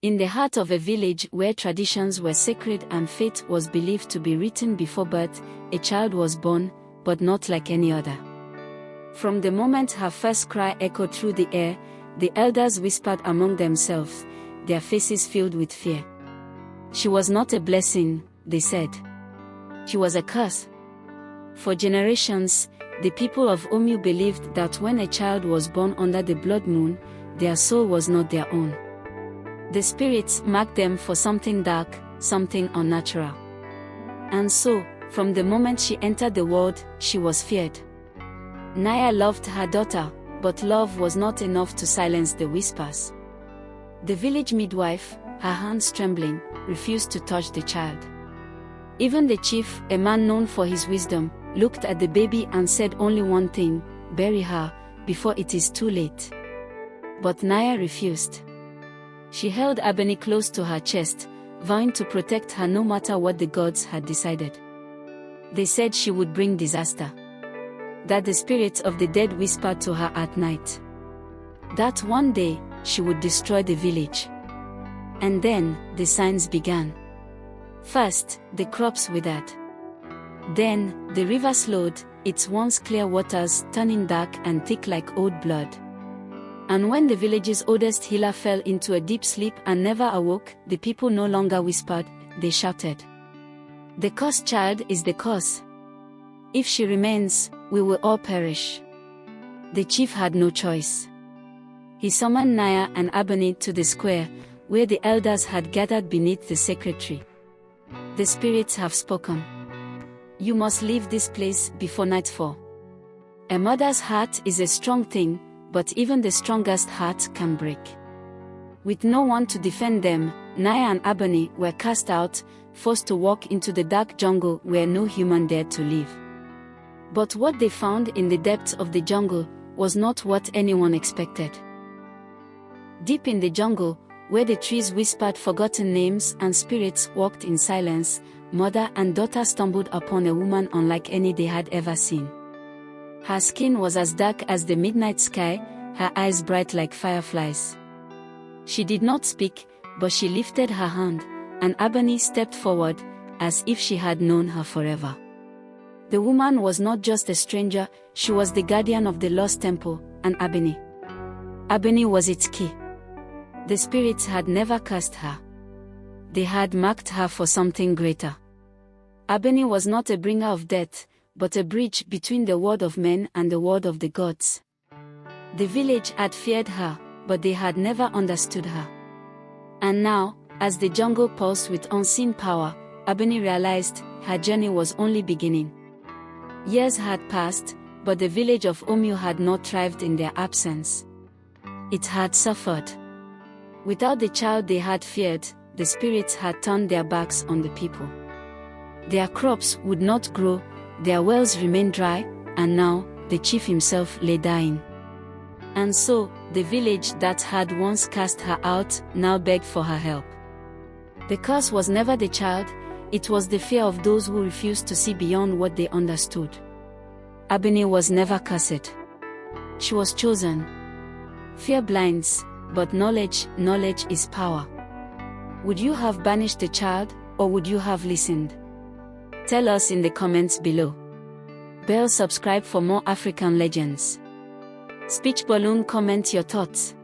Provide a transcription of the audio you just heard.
In the heart of a village where traditions were sacred and fate was believed to be written before birth, a child was born, but not like any other. From the moment her first cry echoed through the air, the elders whispered among themselves, their faces filled with fear. She was not a blessing, they said. She was a curse. For generations, the people of Omu believed that when a child was born under the blood moon, their soul was not their own. The spirits marked them for something dark, something unnatural. And so, from the moment she entered the world, she was feared. Naya loved her daughter, but love was not enough to silence the whispers. The village midwife, her hands trembling, refused to touch the child. Even the chief, a man known for his wisdom, looked at the baby and said only one thing: bury her, before it is too late. But Naya refused. She held Abeni close to her chest, vowing to protect her no matter what the gods had decided. They said she would bring disaster. That the spirits of the dead whispered to her at night. That one day, she would destroy the village. And then, the signs began. First, the crops withered. Then, the river slowed, its once clear waters turning dark and thick like old blood. And when the village's oldest healer fell into a deep sleep and never awoke, the people no longer whispered, they shouted. The cursed child is the curse. If she remains, we will all perish. The chief had no choice. He summoned Naya and Abeni to the square, where the elders had gathered beneath the sacred tree. The spirits have spoken. You must leave this place before nightfall. A mother's heart is a strong thing, but even the strongest heart can break. With no one to defend them, Naya and Abeni were cast out, forced to walk into the dark jungle where no human dared to live. But what they found in the depths of the jungle was not what anyone expected. Deep in the jungle, where the trees whispered forgotten names and spirits walked in silence, mother and daughter stumbled upon a woman unlike any they had ever seen. Her skin was as dark as the midnight sky, her eyes bright like fireflies. She did not speak, but she lifted her hand, and Abeni stepped forward, as if she had known her forever. The woman was not just a stranger, she was the guardian of the lost temple, and Abeni. Abeni was its key. The spirits had never cursed her. They had marked her for something greater. Abeni was not a bringer of death, but a bridge between the world of men and the world of the gods. The village had feared her, but they had never understood her. And now, as the jungle pulsed with unseen power, Abeni realized her journey was only beginning. Years had passed, but the village of Omu had not thrived in their absence. It had suffered. Without the child they had feared, the spirits had turned their backs on the people. Their crops would not grow, their wells remained dry, and now, the chief himself lay dying. And so, the village that had once cast her out, now begged for her help. The curse was never the child, it was the fear of those who refused to see beyond what they understood. Abeni was never cursed. She was chosen. Fear blinds, but knowledge is power. Would you have banished the child, or would you have listened? Tell us in the comments below. Bell subscribe for more African legends. Speech balloon comment your thoughts.